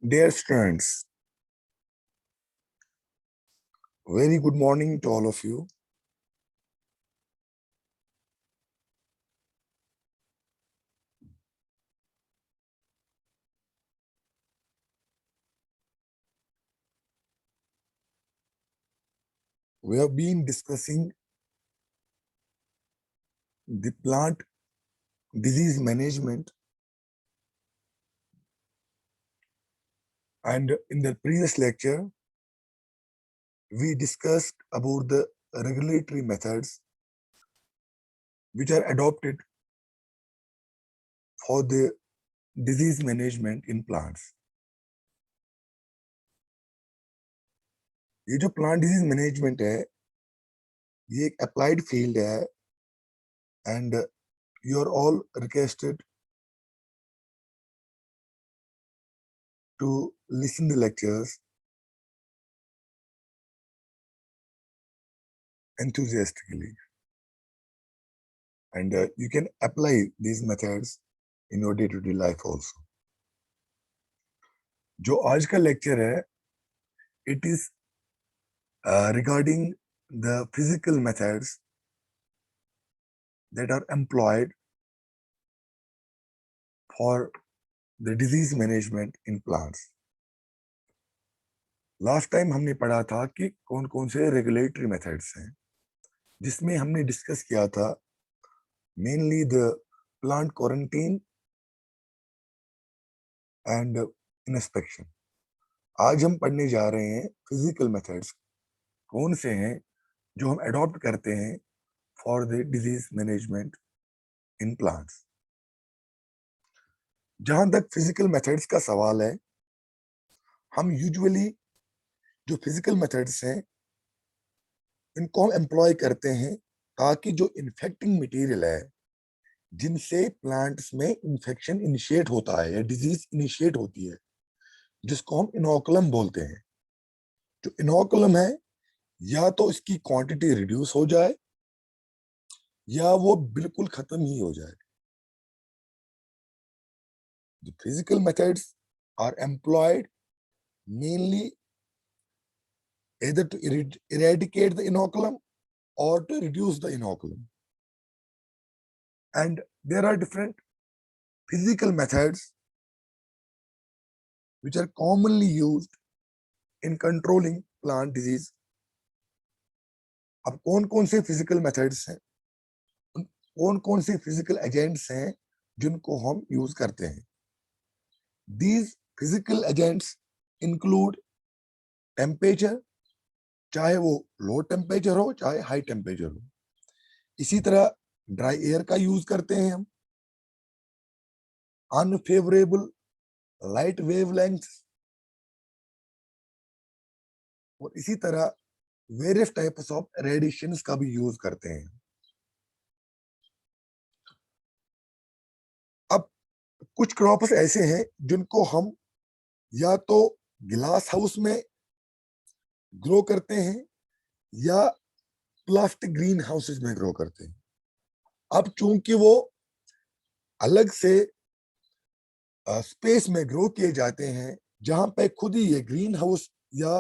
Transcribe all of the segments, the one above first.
Dear students, very good morning to all of you. We have been discussing the plant disease management, and in the previous lecture, we discussed about the regulatory methods which are adopted for the disease management in plants. ये जो plant disease management है, ये एक applied field है, and you are all requested to listen the lectures enthusiastically, and you can apply these methods in your day-to-day life also. जो आज का lecture है, it is regarding the physical methods that are employed for the disease management in plants. Last time हमने पढ़ा था कि कौन कौन से रेगुलेटरी मेथड्स हैं, जिसमें हमने डिस्कस किया था mainly the plant quarantine and inspection. आज हम पढ़ने जा रहे हैं फिजिकल मेथड्स कौन से हैं जो हम अडॉप्ट करते हैं for the disease management in plants. जहां तक फिजिकल मेथड्स का सवाल है, हम यूजुअली जो फिजिकल मेथड्स हैं इनको हम एम्प्लॉय करते हैं ताकि जो इन्फेक्टिंग मटेरियल है जिनसे प्लांट्स में इन्फेक्शन इनिशिएट होता है या डिजीज इनिशिएट होती है, जिसको हम इनोकुलम बोलते हैं, जो इनोकुलम है या तो इसकी क्वांटिटी रिड्यूस हो जाए या वो बिल्कुल खत्म ही हो जाए. The physical methods are employed mainly either to eradicate the inoculum or to reduce the inoculum. And there are different physical methods which are commonly used in controlling plant disease. अब कौन कौन से फिजिकल मेथड्स हैं, कौन कौन से physical agents हैं जिनको हम यूज करते हैं. These physical agents include temperature, चाहे वो लो टेम्परेचर हो चाहे हाई टेम्परेचर हो. इसी तरह ड्राई एयर का यूज करते हैं हम, अनफेवरेबल लाइट वेवलेंथ, और इसी तरह वेरियस टाइप्स ऑफ रेडिएशंस का भी यूज करते हैं. अब कुछ क्रॉप्स ऐसे हैं जिनको हम या तो ग्लास हाउस में ग्रो करते हैं या प्लास्टिक ग्रीन हाउसेस में ग्रो करते हैं. अब चूंकि वो अलग से स्पेस में ग्रो किए जाते हैं जहां पे खुद ही ये ग्रीन हाउस या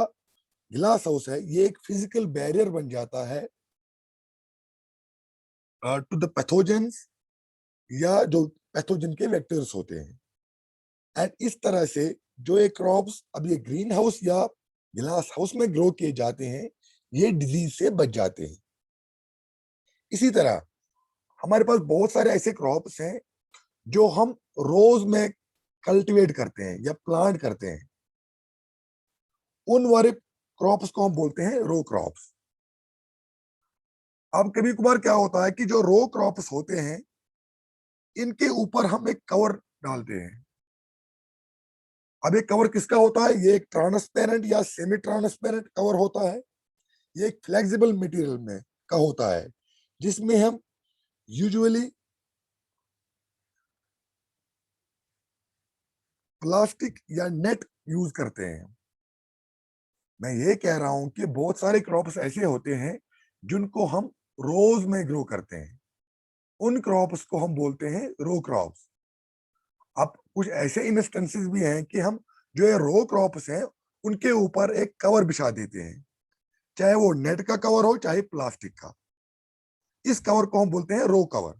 ग्लास हाउस है, ये एक फिजिकल बैरियर बन जाता है टू द पैथोजेंस या जो पैथोजन के वेक्टर्स होते हैं. एंड इस तरह से जो ये क्रॉप्स अब ये ग्रीन हाउस या ग्लास हाउस में ग्रो किए जाते हैं, ये डिजीज से बच जाते हैं. इसी तरह हमारे पास बहुत सारे ऐसे क्रॉप्स हैं जो हम रोज में कल्टीवेट करते हैं या प्लांट करते हैं. उन वाले क्रॉप्स को हम बोलते हैं रो क्रॉप्स. अब कभी कभार क्या होता है कि जो रो क्रॉप्स होते हैं इनके ऊपर हम एक कवर डालते हैं. अब एक कवर किसका होता है? ये एक ट्रांसपेरेंट या सेमी ट्रांसपेरेंट कवर होता है. ये एक फ्लेक्सिबल मटेरियल में का होता है जिसमें हम यूजुअली प्लास्टिक या नेट यूज करते हैं. मैं ये कह रहा हूं कि बहुत सारे क्रॉप्स ऐसे होते हैं जिनको हम रोज में ग्रो करते हैं. उन क्रॉप्स को हम बोलते हैं रो क्रॉप्स. अब कुछ ऐसे इंस्टेंसेस भी हैं कि हम जो ये रो क्रॉप्स हैं उनके ऊपर एक कवर बिछा देते हैं, चाहे वो नेट का कवर हो चाहे प्लास्टिक का। इस कवर को हम बोलते हैं रो कवर।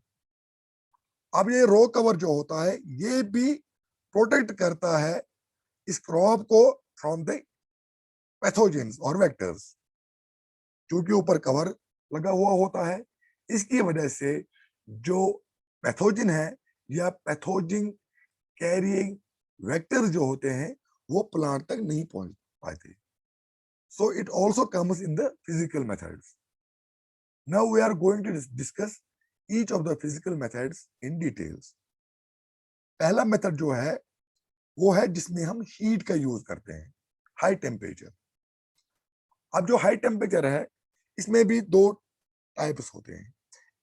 अब ये रो कवर जो होता है ये भी प्रोटेक्ट करता है इस क्रॉप को फ्रॉम द पैथोजेंस और वेक्टर्स। क्योंकि ऊपर कवर लगा हुआ होता है, इसकी वजह से जो पैथोजन है या पैथोजन कैरिंग वेक्टर जो होते हैं वो प्लांट तक नहीं पहुंच पाते। So it also comes in the physical methods. Now we are going to discuss each of the physical methods in details. पहला मेथड जो है वो है जिसमें हम हीट का यूज करते हैं, हाई टेम्परेचर। अब जो हाई टेम्परेचर है इसमें भी दो टाइप्स होते हैं।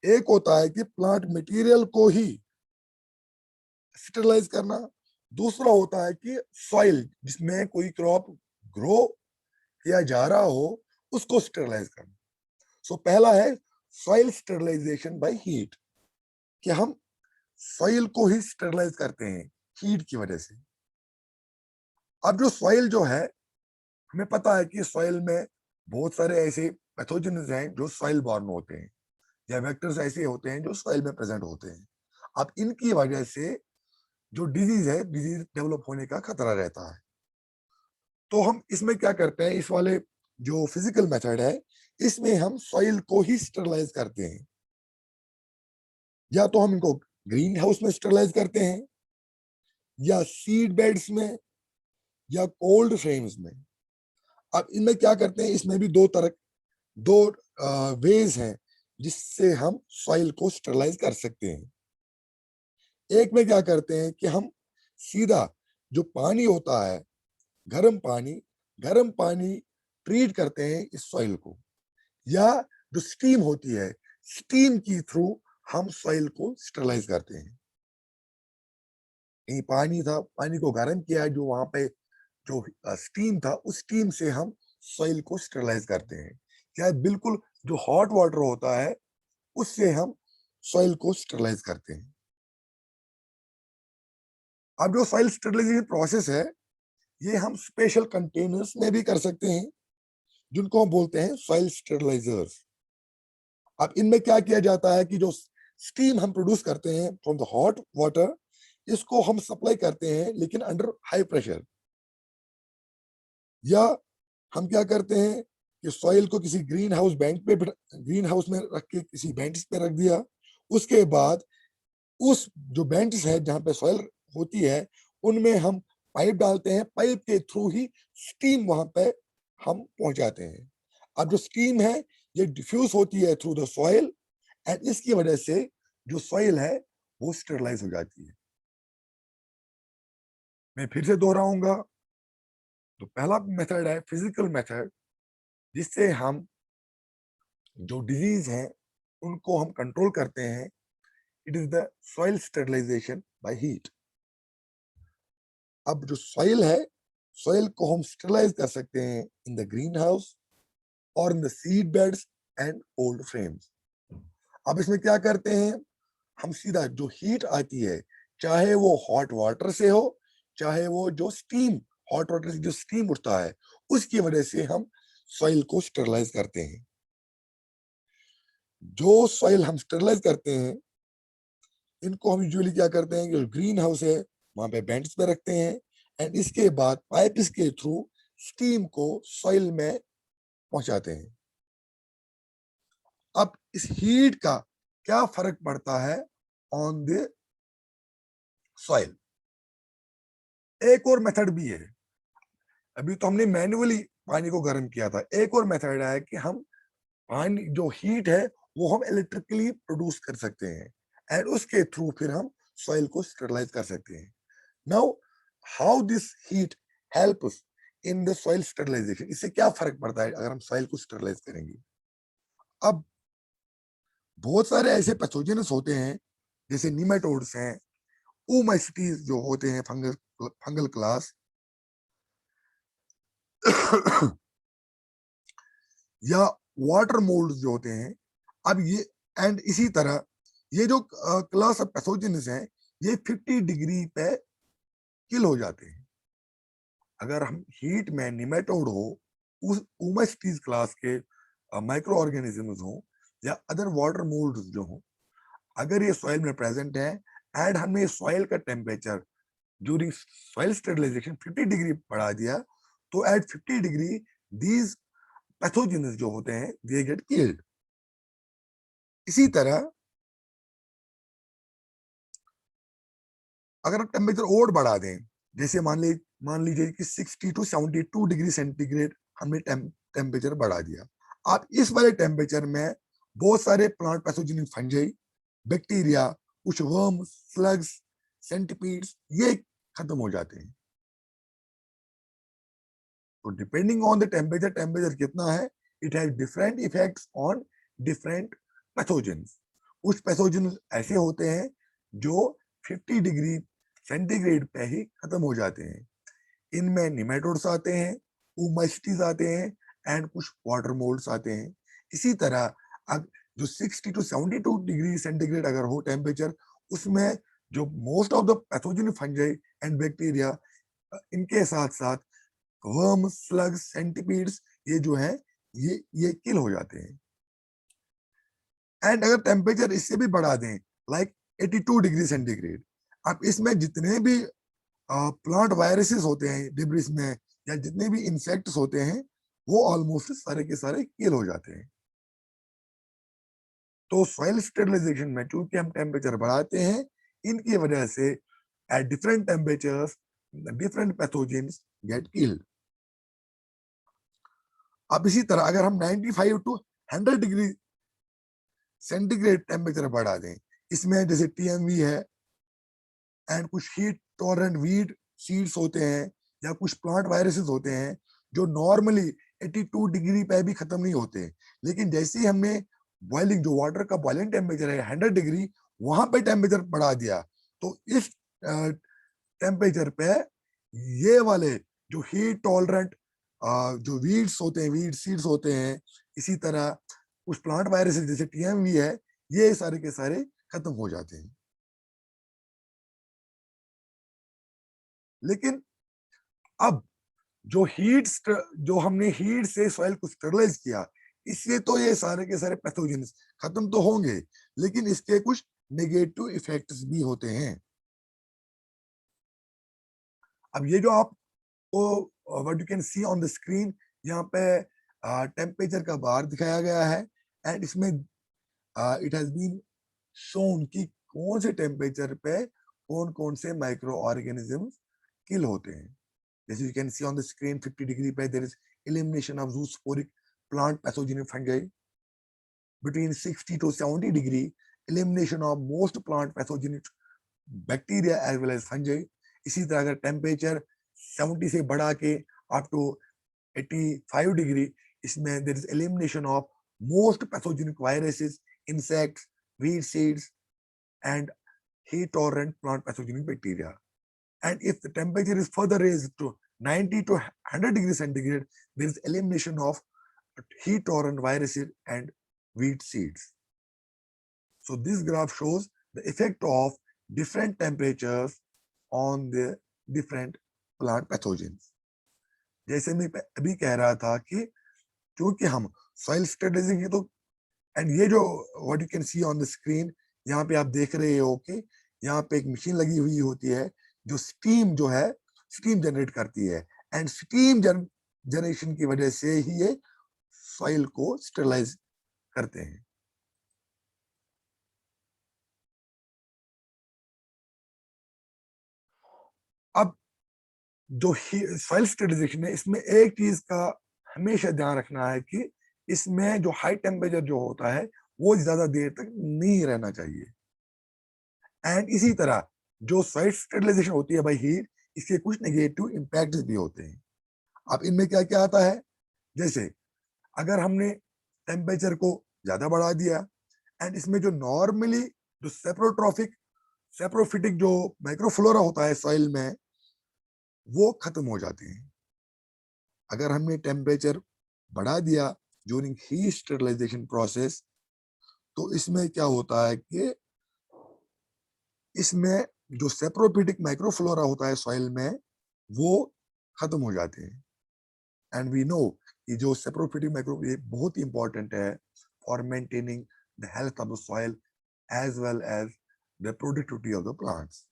एक होता है कि प्लांट मटेरियल को ही स्टरलाइज करना, दूसरा होता है कि सॉइल जिसमें कोई क्रॉप ग्रो किया जा रहा हो उसको स्टरलाइज करना। सो पहला है सॉइल स्टरलाइजेशन बाय हीट, कि हम सॉइल को ही स्टरलाइज करते हैं हीट की वजह से। अब जो सॉइल जो है हमें पता है कि सॉइल में बहुत सारे ऐसे पैथोजेन्स हैं जो सॉइल बॉर्न होते हैं, या वेक्टर्स ऐसे होते हैं जो सॉइल में प्रेजेंट होते हैं। अब इनकी वजह से जो डिजीज है, डिजीज डेवलप होने का खतरा रहता है। तो हम इसमें क्या करते हैं, इस वाले जो फिजिकल मेथड है इसमें हम सॉइल को ही स्टरलाइज करते हैं। या तो हम इनको ग्रीन हाउस में स्टरलाइज करते हैं, या सीड बेड्स में, या कोल्ड फ्रेम्स में। अब इनमें क्या करते हैं, इसमें भी दो वेज हैं जिससे हम सॉइल को स्टरलाइज कर सकते हैं। एक में क्या करते हैं कि हम सीधा जो पानी होता है, गर्म पानी ट्रीट करते हैं इस सॉइल को, या जो स्टीम होती है, स्टीम की थ्रू हम सॉइल को स्टरलाइज करते हैं। कहीं पानी था, पानी को गर्म किया, जो वहां पे जो स्टीम था उस स्टीम से हम सॉइल को स्टरलाइज करते हैं। या बिल्कुल जो हॉट वाटर होता है उससे हम सॉइल को स्टरलाइज करते हैं। अब जो सॉइल स्टरलाइजेशन प्रोसेस है ये हम स्पेशल कंटेनर्स में भी कर सकते हैं, जिनको हम बोलते हैं सॉइल स्टरलाइजर्स। अब इनमें क्या किया जाता है कि जो स्टीम हम प्रोड्यूस करते हैं फ्रॉम द हॉट वाटर, इसको हम सप्लाई करते हैं लेकिन अंडर हाई प्रेशर। या हम क्या करते हैं कि सॉइल को किसी ग्रीन हाउस में रख के किसी बेंच पे रख दिया। उसके बाद उस जो बेंच है जहां पे सॉइल होती है उनमें हम पाइप डालते हैं, पाइप के थ्रू ही स्टीम वहां पे हम पहुंचाते हैं। अब जो स्टीम है ये डिफ्यूज होती है थ्रू द सॉइल, एंड इसकी वजह से जो सॉइल है वो स्टरलाइज हो जाती है। मैं फिर से दोहराऊंगा। तो पहला मेथड है फिजिकल मेथड, जिससे हम जो डिजीज है उनको हम कंट्रोल करते हैं। It is the soil sterilization by heat. अब जो सॉइल है, सॉइल को हम स्टरलाइज कर सकते हैं इन द ग्रीन हाउस और in the seed beds and old frames. अब इसमें क्या करते हैं, हम सीधा जो हीट आती है, चाहे वो हॉट वाटर से हो, चाहे वो जो स्टीम, हॉट वाटर से जो स्टीम उठता है उसकी वजह से हम सॉइल को स्टरलाइज करते हैं। जो सॉइल हम स्टरलाइज करते हैं इनको हम यूजुअली क्या करते हैं कि ग्रीन हाउस है वहां पे बेंच पे रखते हैं, एंड इसके बाद पाइप के थ्रू स्टीम को सॉइल में पहुंचाते हैं। अब इस हीट का क्या फर्क पड़ता है ऑन द सॉइल। एक और मेथड भी है। अभी तो हमने मैन्युअली पानी को गर्म किया था, एक और मेथड है कि हम पानी जो हीट है वो हम इलेक्ट्रिकली प्रोड्यूस कर सकते हैं, एंड उसके थ्रू फिर हम सॉइल को स्टरलाइज कर सकते हैं। Now how this heat helps in the soil sterilization, इससे क्या फर्क पड़ता है अगर हम सॉइल को स्टरलाइज करेंगे। अब बहुत सारे ऐसे पैथोजेनस होते हैं जैसे निमेटोड्स हैं, ओमाइसीटीज जो होते हैं फंगल क्लास, या वाटर मोल्ड जो होते हैं। अब ये एंड इसी तरह ये जो क्लास ऑफ पैथोजेनस हैं ये 50 डिग्री पे किल हो जाते हैं। अगर हम हीट में निमेटोड हो, उस ओमेस्टीज क्लास के माइक्रो ऑर्गेनिजम्स हो या अदर वाटर मोल्ड्स जो हो, अगर ये सॉइल में प्रेजेंट है एंड हमने सॉइल का temperature during soil sterilization 50 degree बढ़ा दिया, तो एट 50 डिग्री दीज पैथोजेंस जो होते हैं दे गेट किल्ड। इसी तरह अगर हम टेम्परेचर और बढ़ा दें, जैसे मान लीजिए कि 60 टू 72 डिग्री सेंटीग्रेड हमने टेम्परेचर बढ़ा दिया, आप इस वाले टेम्परेचर में बहुत सारे प्लांट पैथोजेनिक फंजाई, बैक्टीरिया, कुछ वर्म, स्लग्स, सेंटिपीड्स ये खत्म हो जाते हैं। तो डिपेंडिंग ऑन द टेम्परेचर कितना है, it has different effects on different pathogens. कुछ पैथोजन ऐसे होते हैं जो 50 डिग्री सेंटीग्रेड पे ही खत्म हो जाते हैं। इनमें निमेटोड्स आते हैं, ओमाइसीट्स आते हैं एंड कुछ वाटर मोल्ड्स आते हैं। इसी तरह जो 60 टू 72 डिग्री सेंटीग्रेड अगर हो टेम्परेचर, उसमें जो most of the pathogenic fungi and bacteria, इनके साथ साथ वर्म, स्लग्स, सेंटिपीड्स ये जो है ये किल हो जाते हैं। एंड अगर टेम्परेचर इससे भी बढ़ा दें लाइक 82 डिग्री सेंटीग्रेड, आप इसमें जितने भी प्लांट वायरसेस होते हैं डिब्रिस में या जितने भी इंसेक्ट्स होते हैं वो ऑलमोस्ट सारे के सारे किल हो जाते हैं। तो सॉइल स्टेरिलाइजेशन में चूंकि हम टेम्परेचर बढ़ाते हैं, इनकी वजह से at different temperatures different pathogens get killed. अब इसी तरह अगर हम 95 टू 100 डिग्री सेंटीग्रेड टेम्परेचर बढ़ा दें, इसमें जैसे टीएमवी है एंड कुछ हीट टॉलरेंट वीट सीड्स होते हैं या कुछ प्लांट वायरसेस होते हैं जो नॉर्मली 82 डिग्री पे भी खत्म नहीं होते, लेकिन जैसे ही हमने बॉइलिंग जो वाटर का बॉइलिंग टेम्परेचर है 100 डिग्री, वहां पे टेम्परेचर बढ़ा दिया, तो इस टेम्परेचर पे ये वाले जो हीट टॉलरेंट जो वीड्स होते हैं, वीड सीड्स होते हैं, इसी तरह कुछ प्लांट वायरसेस जैसे टीएमवी है, ये सारे के सारे खत्म हो जाते हैं। लेकिन अब जो हमने हीट से सॉइल को स्टरलाइज किया, इससे तो ये सारे के सारे पैथोजेंस खत्म तो होंगे, लेकिन इसके कुछ नेगेटिव इफेक्ट्स भी होते हैं। अब ये जो आपको what you can see on the screen, यहाँ पे टेम्परेचर का बार दिखाया गया है एंड इसमें इट हैज बीन शोन कि कौन से टेम्परेचर पे कौन कौन से माइक्रो ऑर्गेनिजम्स किल होते हैं। As you can see on the screen, 50 degree पे there is elimination of zoosporic plant pathogenic fungi. Between 60 to 70 degree, elimination of most plant pathogenic bacteria as well as fungi. इसी तरह अगर temperature 70 से बढ़ा के up to 85 degree, इसमें there is elimination of most pathogenic viruses, insects, weed seeds and heat tolerant plant pathogenic bacteria. And if the temperature is further raised to 90 to 100 degrees centigrade, there is elimination of heat tolerant viruses and wheat seeds. So this graph shows the effect of different temperatures on the different plant pathogens. जैसे मैं अभी कह रहा था कि क्योंकि हम soil स्टेरिलाइजिंग है, तो एंड ये जो what you can see on the screen, यहाँ पे आप देख रहे हो कि यहाँ पे एक मशीन लगी हुई होती है जो स्टीम जनरेट करती है एंड स्टीम जनरेशन की वजह से ही ये सॉइल को स्टेरिलाइज करते हैं। अब जो सॉइल स्टेरिलाइजेशन है, इसमें एक चीज का हमेशा ध्यान रखना है कि इसमें जो हाई टेम्परेचर जो होता है वो ज्यादा देर तक नहीं रहना चाहिए। एंड इसी तरह जो सॉइल स्टेरिलाइजेशन होती है बाय हीट, इसके कुछ नेगेटिव इम्पैक्ट भी होते हैं। अब इनमें क्या क्या आता है, जैसे अगर हमने टेम्परेचर को ज्यादा बढ़ा दिया एंड इसमें जो नॉर्मली जो सेप्रोफिटिक जो माइक्रोफ्लोरा होता है सॉइल में, वो खत्म हो जाते हैं। अगर हमने टेम्परेचर बढ़ा दिया ड्यूरिंग हीट स्टेरिलाइजेशन प्रोसेस, तो इसमें क्या होता है कि इसमें जो सेप्रोफिटिक माइक्रोफ्लोरा होता है सॉइल में, वो खत्म हो जाते हैं। एंड वी नो कि जो सेप्रोफिटिक माइक्रो ये बहुत ही इंपॉर्टेंट है for maintaining the health of the soil as well as the productivity of the plants.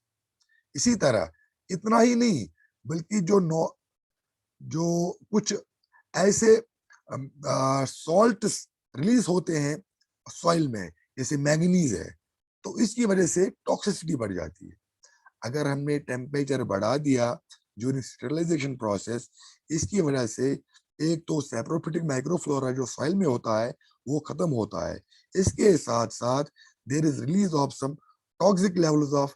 इसी तरह इतना ही नहीं, बल्कि जो कुछ ऐसे सॉल्ट रिलीज होते हैं सॉइल में, जैसे मैंगनीज है, तो इसकी वजह से टॉक्सिसिटी बढ़ जाती है। अगर हमने टेम्परेचर बढ़ा दिया ड्यूरिंग स्टेरिलाइजेशन प्रोसेस, इसकी वजह से एक तो सैप्रोफिटिक माइक्रोफ्लोरा जो सॉइल में होता है वो खत्म होता है। इसके साथ साथ there is release of some toxic levels of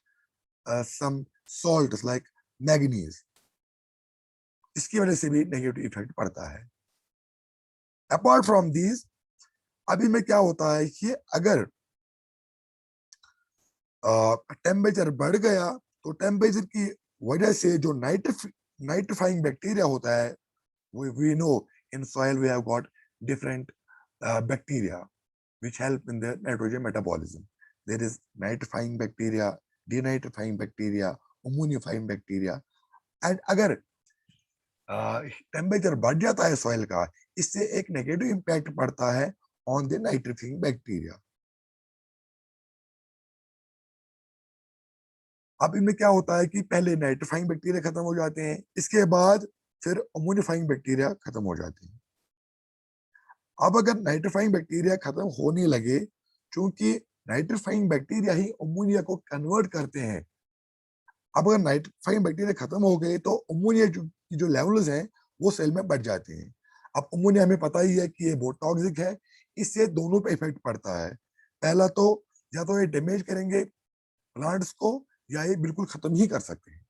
some salts like manganese। इसकी वजह से भी नेगेटिव इफेक्ट पड़ता है। अपार्ट फ्रॉम दिस, अभी में क्या होता है कि अगर टेम्परेचर बढ़ गया तो टेम्परेचर की वजह से जो नाइट्रिफाइंग बैक्टीरिया होता है, we know in soil we have got different bacteria which help in the nitrogen metabolism. There is nitrifying bacteria, denitrifying bacteria, ammoniifying bacteria। And अगर टेम्परेचर बढ़ जाता है सॉइल का, इससे एक नेगेटिव इम्पैक्ट पड़ता है ऑन द नाइट्रिफाइंग बैक्टीरिया। अब इनमें क्या होता है कि पहले नाइट्रिफाइंग बैक्टीरिया खत्म हो जाते हैं, इसके बाद फिर अमोनिफाइंग बैक्टीरिया खत्म हो जाते हैं। अब अगर नाइट्रिफाइंग बैक्टीरिया खत्म होने लगे, क्योंकि नाइट्रिफाइंग बैक्टीरिया ही अमोनिया को कन्वर्ट करते हैं, अब अगर नाइट्रिफाइंग बैक्टीरिया खत्म हो गए तो अमोनिया की जो लेवल्स हैं वो सेल में बढ़ जाते हैं। अब अमोनिया हमें पता ही है कि ये बहुत टॉक्सिक है, इससे दोनों पे इफेक्ट पड़ता है। पहला तो या तो ये डैमेज करेंगे प्लांट्स को, या ये बिल्कुल खत्म ही कर सकते हैं।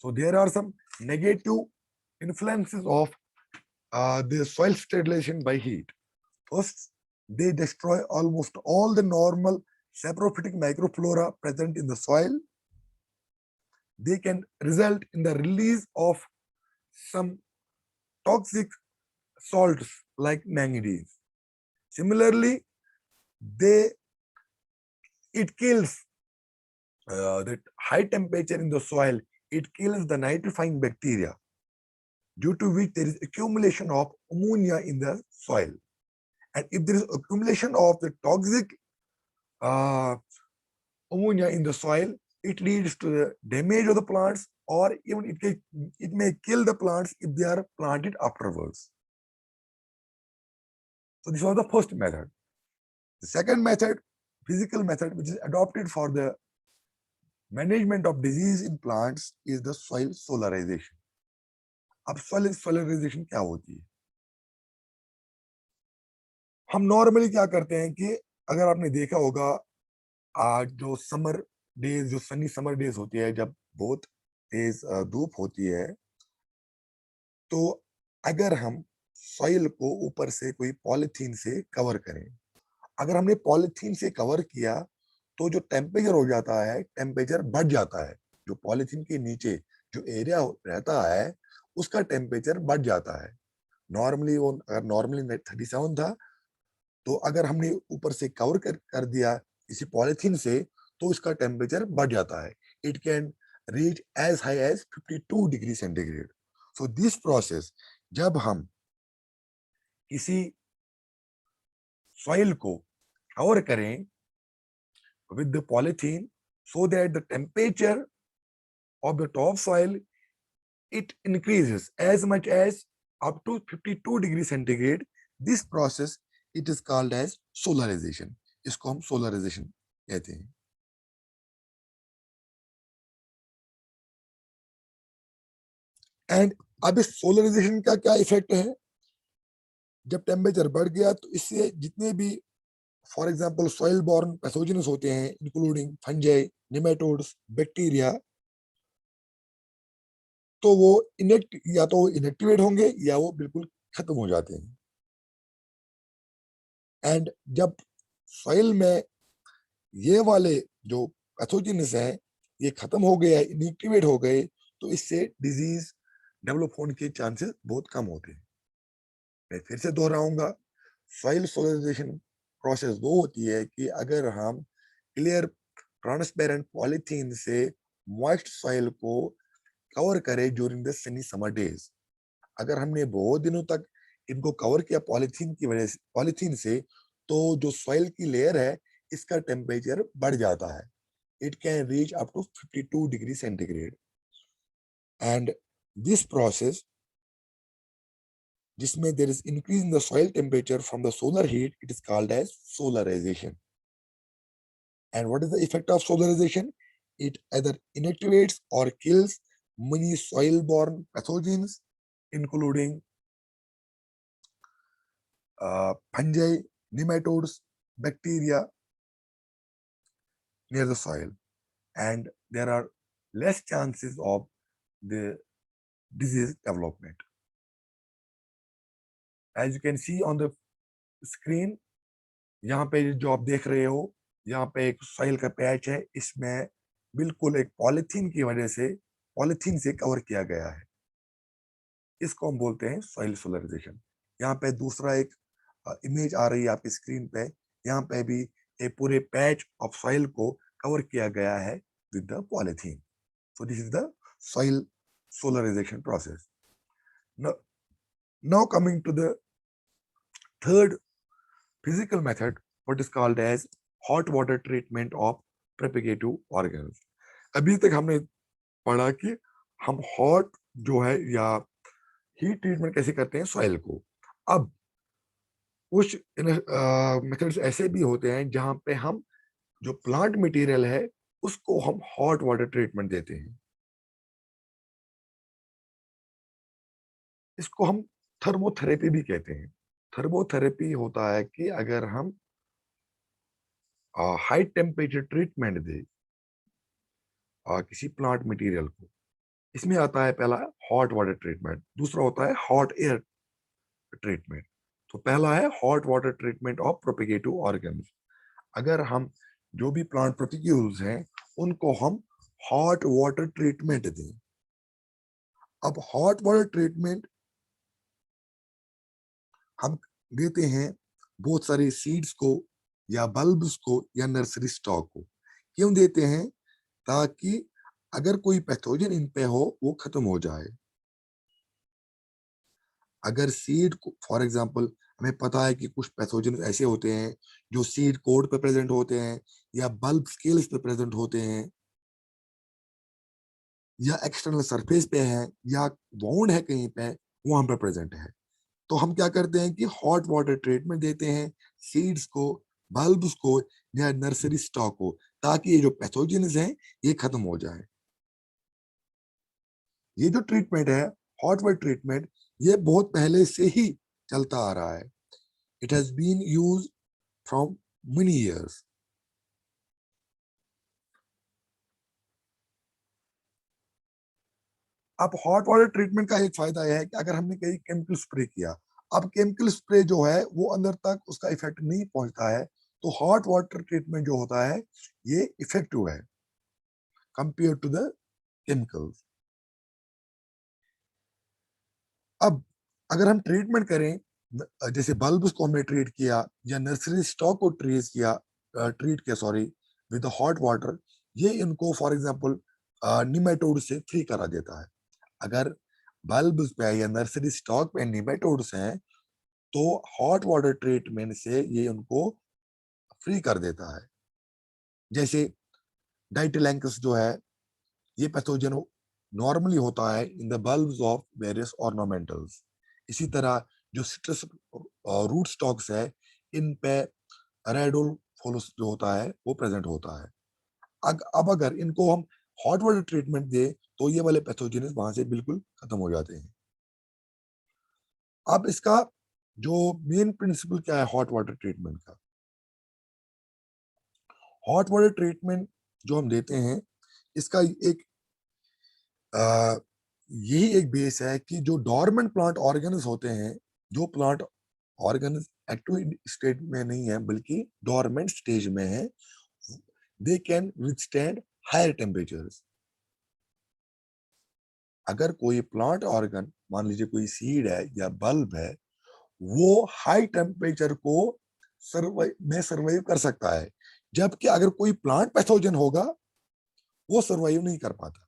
So there are some negative influences of the soil sterilization by heat. First, they destroy almost all the normal saprophytic microflora present in the soil. They can result in the release of some toxic salts like manganese. Similarly, they it kills that high temperature in the soil. It kills the nitrifying bacteria, due to which there is accumulation of ammonia in the soil. And if there is accumulation of the toxic uh, ammonia in the soil, it leads to the damage of the plants, or even it may kill the plants if they are planted afterwards. So this was the first method. The second method, physical method, which is adopted for the management of disease in plants, is the soil solarization. अब soil solarization क्या होती है? हम normally क्या करते हैं कि अगर आपने देखा होगा, आज जो समर डेज, जो सनी समर डेज होती है, जब बहुत तेज धूप होती है, तो अगर हम सॉइल को ऊपर से कोई पॉलिथीन से कवर करें, अगर हमने पॉलिथीन से कवर किया तो जो टेम्परेचर हो जाता है, टेम्परेचर बढ़ जाता है। जो पॉलिथीन के नीचे जो एरिया रहता है उसका टेम्परेचर बढ़ जाता है। नॉर्मली वो अगर नॉर्मली 37 था, तो अगर हमने ऊपर से कवर कर दिया किसी पॉलिथीन से, तो इसका टेम्परेचर बढ़ जाता है। It can reach as high as 52 degree centigrade. So this process, जब हम किसी सॉइल को कवर करें with the polythene, so that the temperature of the topsoil it increases as much as up to 52 degrees centigrade. This process it is called as solarization. इसको हम solarization कहते हैं। And अब इस सोलराइजेशन का क्या इफेक्ट है? जब टेम्परेचर बढ़ गया तो इससे जितने भी for example soil born pathogens होते हैं, इंक्लूडिंग फंजाई, निमेटोड्स, बैक्टीरिया, तो वो या तो इनएक्टिवेट होंगे या वो बिल्कुल खत्म हो जाते हैं। एंड जब सॉइल में ये वाले जो पैथोजेंस हैं ये खत्म हो गए, इनएक्टिवेट हो गए, तो इससे डिजीज डेवलप होने के चांसेस बहुत कम होते हैं। मैं फिर से दोहराऊंगा, सॉइल सोलराइजेशन प्रोसेस वो होती है कि अगर हम क्लियर ट्रांसपेरेंट पॉलीथीन से मॉइस्ट सॉइल को कवर करे during the Sunny summer days. अगर हमने बहुत दिनों तक इनको कवर किया पॉलीथीन की वजह से, पॉलीथीन से, तो जो सॉइल की लेयर है इसका टेम्परेचर बढ़ जाता है। It can reach up to 52 degree centigrade. And this process, जिसमें there is increase in the soil temperature from the solar heat, it is called as solarisation. And what is the effect of solarisation? It either inactivates or kills many soil-borne pathogens, including fungi, nematodes, bacteria near the soil, and there are less chances of the disease development. As you can see on the screen, यहाँ पे जो आप देख रहे हो, यहाँ पे एक सॉइल का पैच है, इसमें बिल्कुल एक पॉलीथीन की वजह से, पॉलीथीन से कवर किया गया है। इसको हम बोलते हैं सॉइल सोलराइजेशन। यहाँ पे दूसरा एक इमेज आ रही है आपकी स्क्रीन पे, यहाँ पे भी एक पूरे पैच ऑफ सॉइल को कवर किया गया है with the polythene. So this is the soil solarization process. Now coming to the third physical method, what is called as hot water treatment of propagative organs. अभी तक हमने पढ़ा कि हम हॉट जो है या हीट ट्रीटमेंट कैसे करते हैं सॉइल को। अब कुछ मेथड्स ऐसे भी होते हैं जहां पे हम जो प्लांट मटेरियल है उसको हम हॉट वाटर ट्रीटमेंट देते हैं। इसको हम थर्मोथेरेपी भी कहते हैं। थर्मोथेरेपी होता है कि अगर हम हाई टेम्परेचर ट्रीटमेंट दे किसी प्लांट मटेरियल को। इसमें आता है पहला हॉट वाटर ट्रीटमेंट, दूसरा होता है हॉट एयर ट्रीटमेंट। तो पहला है hot water treatment of propagative organs. अगर हम जो भी प्लांट प्रोपिक्यूल्स हैं उनको हम हॉट वाटर ट्रीटमेंट दें। अब हॉट वाटर ट्रीटमेंट हम देते हैं बहुत सारे सीड्स को या बल्ब्स को या नर्सरी स्टॉक को। क्यों देते हैं? ताकि अगर कोई पैथोजन इन पे हो वो खत्म हो जाए। अगर सीड को फॉर एग्जांपल हमें पता है कि कुछ पैथोजन ऐसे होते हैं जो सीड कोड पे प्रेजेंट होते हैं या बल्ब स्केल्स पे प्रेजेंट होते हैं या एक्सटर्नल सरफेस पे है या बाउंड है कहीं पे, वहां पे प्रेजेंट है, तो हम क्या करते हैं कि हॉट वाटर ट्रीटमेंट देते हैं सीड्स को, बल्ब्स को या नर्सरी स्टॉक को, ताकि ये जो पैथोजन्स हैं ये खत्म हो जाए। ये जो ट्रीटमेंट है हॉट वाटर ट्रीटमेंट, ये बहुत पहले से ही चलता आ रहा है। It has been used from many years. अब हॉट वाटर ट्रीटमेंट का एक फायदा यह है कि अगर हमने कहीं केमिकल स्प्रे किया, अब केमिकल स्प्रे जो है वो अंदर तक उसका इफेक्ट नहीं पहुंचता है, तो हॉट वाटर ट्रीटमेंट जो होता है ये इफेक्टिव है कंपेयर टू द केमिकल्स। अब अगर हम ट्रीटमेंट करें, जैसे बल्ब्स को हमने ट्रीट किया या नर्सरी स्टॉक को ट्रीट किया सॉरी, विद हॉट वाटर, ये इनको फॉर एग्जांपल निमेटोड से फ्री करा देता है। अगर बल्ब्स पे या नर्सरी स्टॉक पे निमेटोड्स हैं तो हॉट वाटर ट्रीटमेंट से ये उनको फ्री कर देता है। जैसे डाइटिलैंकस जो है ये पैथोजन नॉर्मली होता है in the bulbs of various ornamentals. इसी तरह जो सिट्रस रूट स्टॉक्स है इन पे रेडोल्फोलस जो होता है वो प्रेजेंट होता है। अब अगर इनको हम हॉट वाटर ट्रीटमेंट दे तो ये वाले पैथोजेन वहां से बिल्कुल खत्म हो जाते हैं। अब इसका जो मेन प्रिंसिपल क्या है हॉट वाटर ट्रीटमेंट का? हॉट वाटर ट्रीटमेंट जो हम देते हैं इसका एक आ, यही एक बेस है कि जो डॉर्मेंट प्लांट ऑर्गन्स होते हैं, जो प्लांट ऑर्गन्स एक्टिव स्टेट में नहीं है बल्कि डॉर्मेंट स्टेज में है, they can withstand higher temperatures. अगर कोई प्लांट ऑर्गन, मान लीजिए कोई सीड है या बल्ब है, वो हाई टेम्परेचर को सर्वाइव कर सकता है, जबकि अगर कोई प्लांट पैथोजन होगा वो सर्वाइव नहीं कर पाता।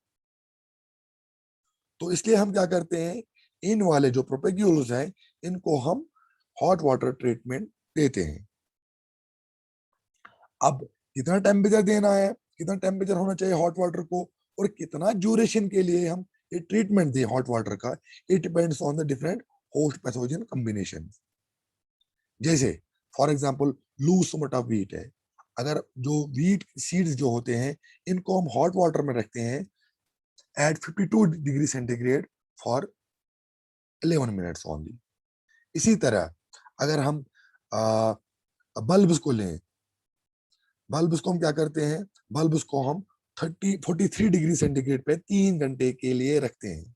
तो इसलिए हम क्या करते हैं, इन वाले जो प्रोपेग्यूल्स हैं इनको हम हॉट वाटर ट्रीटमेंट देते हैं। अब कितना टेम्परेचर देना है, कितना टेम्परेचर होना चाहिए हॉट वाटर को, और कितना ड्यूरेशन के लिए हम ये ट्रीटमेंट दें हॉट वाटर का, it depends on the different host pathogen combination. जैसे फॉर एग्जांपल लूज मोट ऑफ व्हीट है, अगर जो व्हीट सीड्स जो होते हैं इनको हम हॉट वाटर में रखते हैं at 52 degree centigrade for 11 minutes only. इसी तरह अगर हम बल्ब्स को लें, बल्ब्स को हम क्या करते हैं, बल्ब्स को हम 43 डिग्री सेंटीग्रेड पे 3 घंटे के लिए रखते हैं।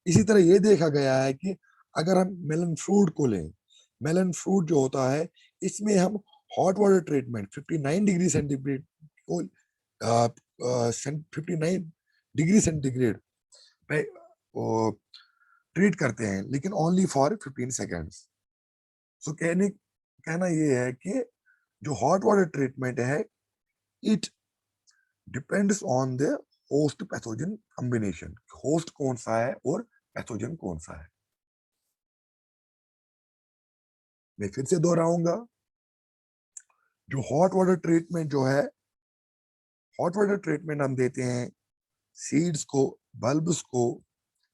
इसी तरह ये देखा गया है कि अगर हम मेलन फ्रूट को लें, मेलन फ्रूट जो होता है इसमें हम hot water treatment 59 degree centigrade को 59 डिग्री सेंटीग्रेड पे ट्रीट करते हैं, लेकिन ओनली फॉर 15 सेकेंड्स। सो कहना ये है कि जो हॉट वाटर ट्रीटमेंट है it depends on the host pathogen combination, host कौन सा है और पैथोजन कौन सा है। मैं फिर से दोहराऊंगा, जो हॉट वाटर ट्रीटमेंट जो है, हॉट वाटर ट्रीटमेंट हम देते हैं सीड्स को, बल्ब्स को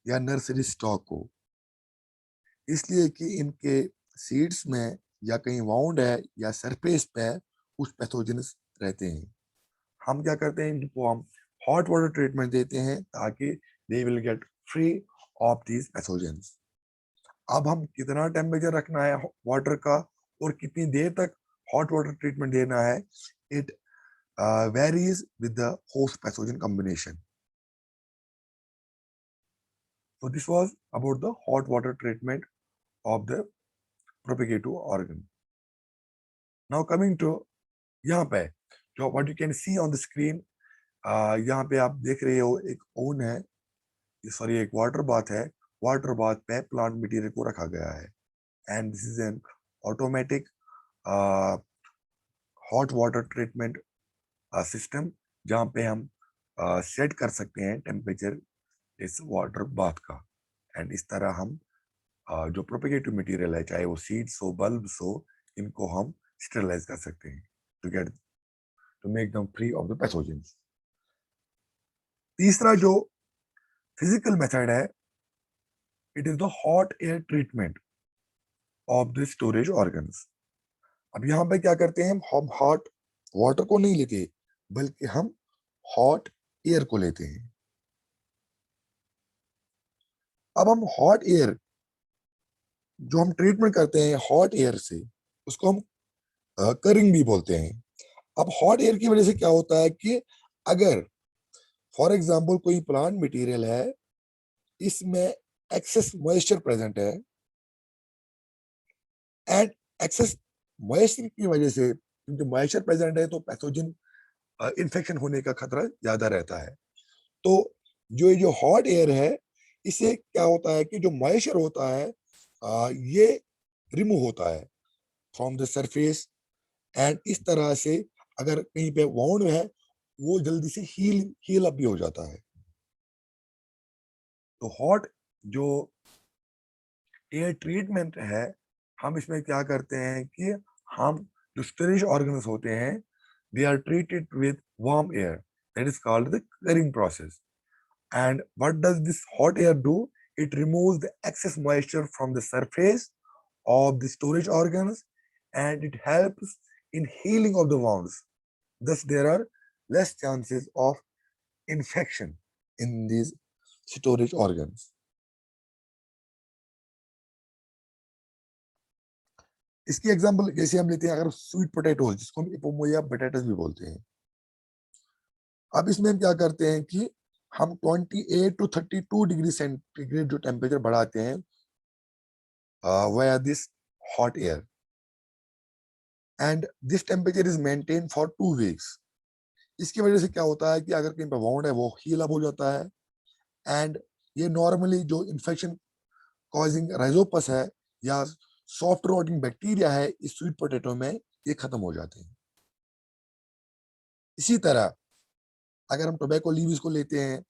या नर्सरी स्टॉक को, इसलिए कि इनके सीड्स में या कहीं वाउंड है या सरफेस पे कुछ पैथोजेंस रहते हैं। हम क्या करते हैं, इनको हम हॉट वाटर ट्रीटमेंट देते हैं ताकि they will get free of these pathogens. अब हम कितना टेम्परेचर रखना है वाटर का और कितनी देर तक हॉट वाटर ट्रीटमेंट देना है, it varies with the host pathogen combination. So this was about the hot water treatment of the propagative organ. Now coming to यहाँ पे जो what you can see on the screen, यहाँ पे आप देख रहे हो एक ओवन है, सॉरी एक वाटर बाथ है, वाटर बाथ पे प्लांट मटेरियल को रखा गया है, and this is an automatic hot water treatment system, जहाँ पे हम सेट कर सकते हैं टेम्परेचर इस वाटर बाथ का, एंड इस तरह हम जो प्रोपेगेटिव मटेरियल है, चाहे वो सीड्स हो, बल्ब्स हो, इनको हम स्टेरलाइज कर सकते हैं to get to make them free of the pathogens. तीसरा जो फिजिकल मेथड है, it is the hot air treatment of the storage organs. अब यहाँ पे क्या करते हैं, हम हॉट वाटर को नहीं लेते बल्कि हम हॉट एयर को लेते हैं। अब हम हॉट एयर जो हम ट्रीटमेंट करते हैं हॉट एयर से, उसको हम करिंग भी बोलते हैं। अब हॉट एयर की वजह से क्या होता है कि अगर फॉर एग्जांपल कोई प्लांट मटेरियल है, इसमें एक्सेस मॉइस्चर प्रेजेंट है, एंड एक्सेस मॉइस्चर की वजह से, क्योंकि मॉइस्चर प्रेजेंट है तो पैथोजन इन्फेक्शन होने का खतरा ज्यादा रहता है। तो जो ये जो हॉट एयर है, इससे क्या होता है कि जो मॉइस्चर होता है ये रिमूव होता है फ्रॉम द सरफेस, एंड इस तरह से अगर कहीं पे वाउंड है वो जल्दी से हील अप भी हो जाता है। तो हॉट जो एयर ट्रीटमेंट है, हम इसमें क्या करते हैं कि हम जो स्टोरेज ऑर्गन्स होते हैं, they are treated with warm air, that is called the curing process. And what does this hot air do, it removes the excess moisture from the surface of the storage organs, and it helps in healing of the wounds. Thus there are less chances of infection in these storage organs. इसकी example जैसे हम लेते हैं, अगर sweet potato जिसको हम इपोमोया potatoes भी बोलते हैं, अब इसमें हम क्या करते हैं कि हम 28 टू 32 डिग्री सेंटीग्रेड जो टेम्परेचर बढ़ाते हैं via this hot air, and this temperature is maintain for 2 weeks. इसकी वजह से क्या होता है कि अगर कहीं पे वाउंड है वो हील अप हो जाता है, एंड ये नॉर्मली जो इन्फेक्शन कॉजिंग राइजोपस है या सॉफ्ट रोटिंग बैक्टीरिया है इस स्वीट पोटैटो में, ये खत्म हो जाते हैं। इसी तरह अगर हम टोबैको लीव्स को लेते हैं,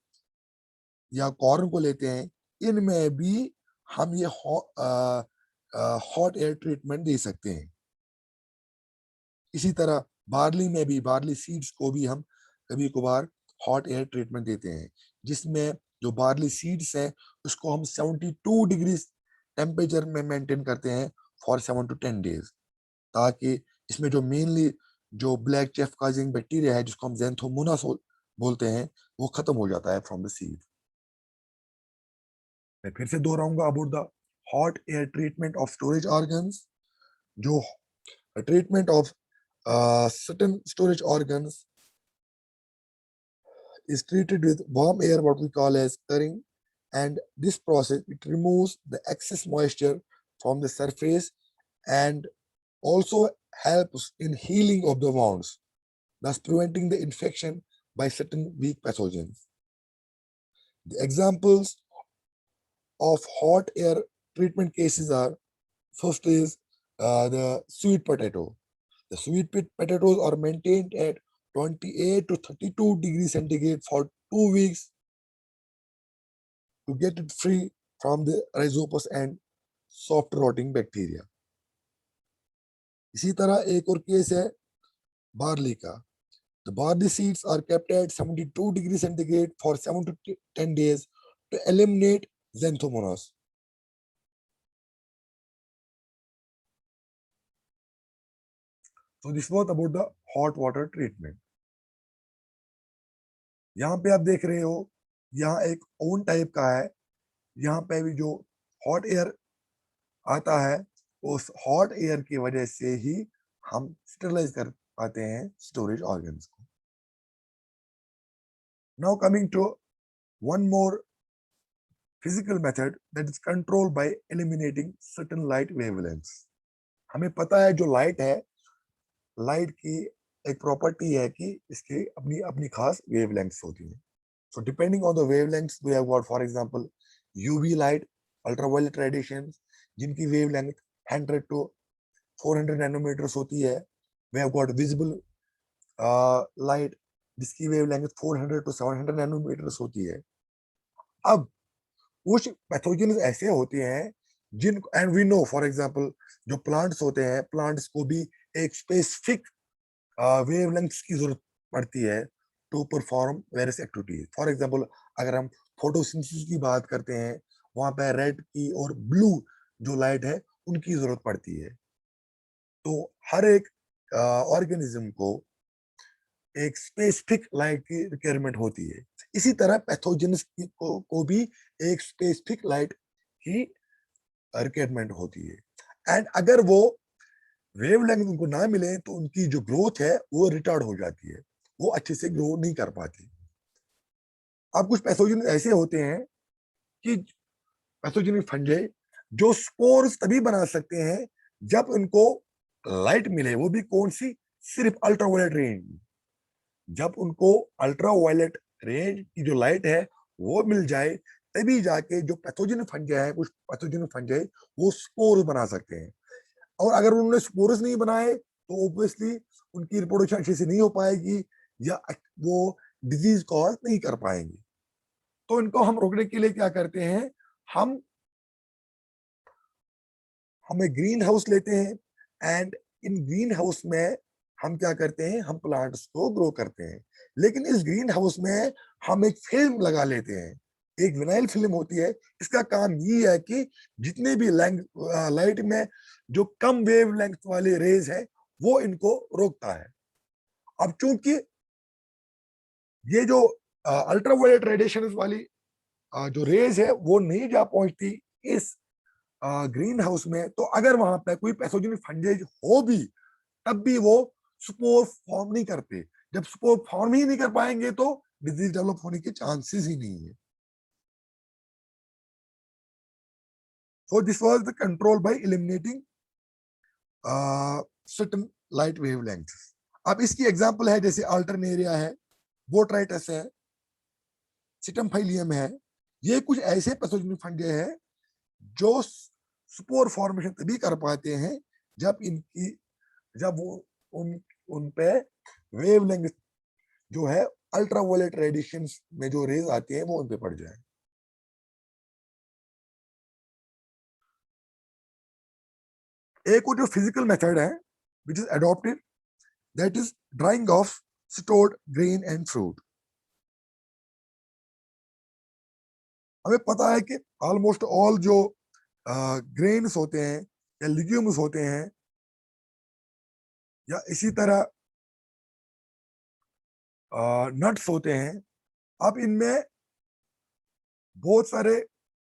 या कॉर्न को लेते हैं, इनमें भी हम ये हॉट एयर ट्रीटमेंट दे सकते हैं। इसी तरह बार्ली में भी, बार्ली सीड्स को भी हम कभी कभार हॉट एयर ट्रीटमेंट देते हैं, जिसमें जो बार्ली सीड्स हैं उसको हम 72 डिग्री टेम्परेचर में मेंटेन करते हैं फॉर 7 to 10 डेज, ताकि इसमें जो मेनली जो ब्लैक चेफ काजिंग बैक्टीरिया है, जिसको हम ज़ैंथोमोनास बोलते हैं, वो खत्म हो जाता है फ्रॉम द सीड। मैं फिर से दोहराऊंगा about the hot air treatment of storage organs. जो treatment of certain storage organs is treated with warm air, what we call as stirring, and this process it removes the excess moisture from the surface and also helps in healing of the wounds, thus preventing the infection by certain weak pathogens. The examples of hot air treatment cases are: first is the sweet potato. The sweet potatoes are maintained at 28 to 32 degrees centigrade for 2 weeks to get it free from the rhizopus and soft rotting bacteria. इसी तरह एक और case है barley का। The barley seeds are kept at 72 degrees centigrade for 7 to 10 days to eliminate xanthomonas. So this was about the hot water treatment. यहाँ पे आप देख रहे हो, यहाँ एक ओवन टाइप का है। यहाँ पे भी जो हॉट एयर आता है, उस हॉट एयर की वजह से ही हम स्टरलाइज कर पाते हैं स्टोरेज ऑर्गन्स को। Now coming to one more physical method, that is control by eliminating certain light wavelengths. हमें पता है जो लाइट है, लाइट की एक प्रॉपर्टी है कि इसकी अपनी अपनी खास वेवलेंथ्स होती है। So depending on the wavelengths, we have got, for example, UV light, ultraviolet radiations, जिनकी wavelength 100 to 400 nanometers होती है। We have got visible light, जिसकी wavelength 400 to 700 nanometers होती है। अब कुछ पैथोजेंस ऐसे होते हैं जिन, and we know for example जो प्लांट्स होते हैं, प्लांट्स को भी एक स्पेसिफिक वेवलेंथ्स की जरूरत पड़ती है to perform various activities. For example अगर हम फोटोसिंथेसिस की बात करते हैं, वहां पे रेड की और ब्लू जो लाइट है उनकी जरूरत पड़ती है। तो हर एक ऑर्गेनिज्म को एक स्पेसिफिक लाइट की रिक्वायरमेंट होती है। इसी तरह पैथोजेंस को भी एक स्पेसिफिक लाइट की रिक्वायरमेंट होती है। एंड अगर वो वेवलेंथ उनको ना मिले तो उनकी जो ग्रोथ है वो रिटार्ड हो जाती है, वो अच्छे से ग्रो नहीं कर पाती। अब कुछ पैथोजन ऐसे होते हैं कि पैथोजेनिक फंजाई जो स्पोर्स तभी बना सकते हैं जब उनको लाइट मिले, वो भी कौन सी? सिर्फ अल्ट्रावायलेट रेंज। जब उनको अल्ट्रावायलेट रेंज की जो लाइट है वो मिल जाए, तभी जाके जो पैथोजेनिक फंजाई है, कुछ पैथोजेनिक फंजाई वो स्पोर्स बना सकते हैं। और अगर उन्होंने स्पोर्स नहीं बनाए तो ऑब्वियसली उनकी रिप्रोडक्शन अच्छे से नहीं हो पाएगी या वो डिजीज कॉज नहीं कर पाएंगे। तो इनको हम रोकने के लिए क्या करते हैं, हम हमें ग्रीन हाउस लेते हैं एंड इन ग्रीन हाउस में हम क्या करते हैं, हम प्लांट्स को ग्रो करते हैं। लेकिन इस ग्रीन हाउस में हम एक फिल्म लगा लेते हैं, एक विनाइल फिल्म होती है। इसका काम ये है कि जितने भी लाइट में जो कम वेव लेंथ वाले रेज है वो इनको रोकता है। अब चूंकि ये जो अल्ट्रावायलेट रेडिएशन वाली जो रेज है वो नहीं जा पहुंचती इस ग्रीन हाउस में, तो अगर वहां पे कोई पैथोजेनिक फंजेज हो भी तब भी वो स्पोर फॉर्म नहीं करते। जब स्पोर फॉर्म ही नहीं कर पाएंगे तो डिजीज डेवलप होने के चांसेस ही नहीं है। So this was the control by eliminating certain light wavelengths. अब इसकी एग्जांपल है जैसे अल्टरनेरिया है, बोट्राइटस है, सिटमफाइलियम है। ये कुछ ऐसे पैथोजेनिक फंगे हैं जो स्पोर फॉर्मेशन तभी कर पाते हैं जब इनकी जब वो उन उन पे वेवलेंथ जो है अल्ट्रावायलेट रेडिएशन में जो रेज आती है वो उन पे पड़ जाए। एक और जो फिजिकल मेथड है which is adopted, that is drying of stored grain and fruit. हमें पता है कि ऑलमोस्ट ऑल जो ग्रेन्स होते हैं या लिग्यूम्स होते हैं या इसी तरह नट्स होते हैं, अब इनमें बहुत सारे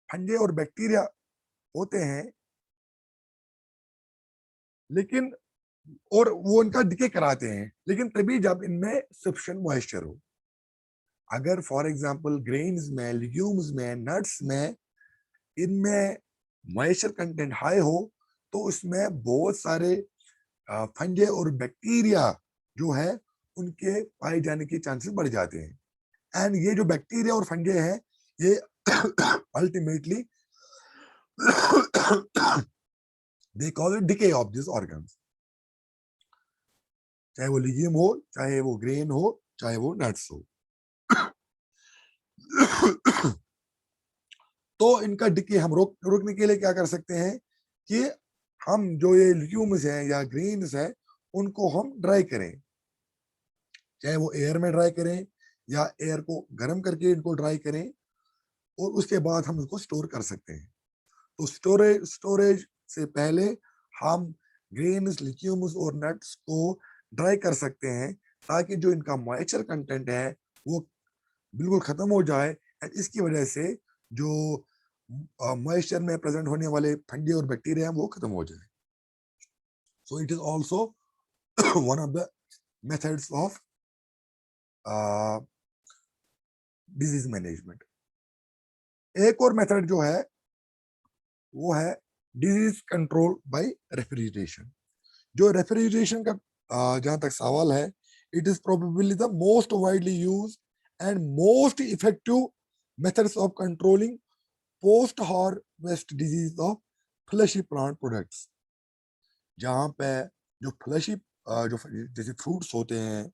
फंगे और बैक्टीरिया होते हैं, लेकिन और वो इनका डिके कराते हैं, लेकिन तभी जब इनमें सफिशिएंट मॉइस्चर हो। अगर फॉर एग्जांपल ग्रेन्स में, लिग्यूम्स में, नट्स में इनमें मॉइस्चर कंटेंट हाई हो तो इसमें बहुत सारे फंगे और बैक्टीरिया जो है उनके पाए जाने के चांसेस बढ़ जाते हैं। एंड ये जो बैक्टीरिया और फंगे हैं ये ultimately they cause it decay of this organs, चाहे वो लिग्यूम हो, चाहे वो ग्रेन हो, चाहे वो नट्स हो। तो इनका डिके हम रोकने के लिए क्या कर सकते हैं कि हम जो ये लिग्यूम्स हैं या ग्रेन्स हैं उनको हम ड्राई करें, चाहे वो एयर में ड्राई करें या एयर को गर्म करके इनको ड्राई करें, और उसके बाद हम इसको स्टोर कर सकते हैं। तो स्टोरेज से पहले हम ग्रेन्स, लिग्यूम्स और नट्स को ड्राई कर सकते हैं ताकि जो इनका मॉइस्चर कंटेंट है वो बिल्कुल खत्म हो जाए, एंड इसकी वजह से जो मॉइस्चर में प्रेजेंट होने वाले फंगे और बैक्टीरिया हैं वो खत्म हो जाए। So it is also one of the methods of disease management. एक और मेथड जो है वो है डिजीज कंट्रोल बाय रेफ्रिजरेशन। जो रेफ्रिजरेशन का जहां तक सवाल है, it is probably the most widely use and most effective methods of controlling post harvest disease of fleshy plant products. जहां पे जो फ्लैशी जो जैसे फ्रूट्स होते हैं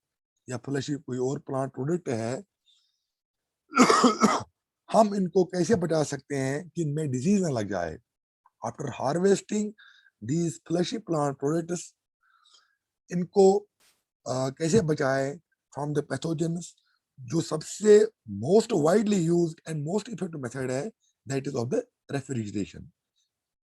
या फ्लैशी कोई और प्लांट प्रोडक्ट है हम इनको कैसे बचा सकते हैं कि इनमें डिजीज ना लग जाए। After harvesting these fleshy plant products, इनको कैसे बचाएं फ्रॉम द पैथोजेंस। जो सबसे most widely used and most effective method है that is of the refrigeration.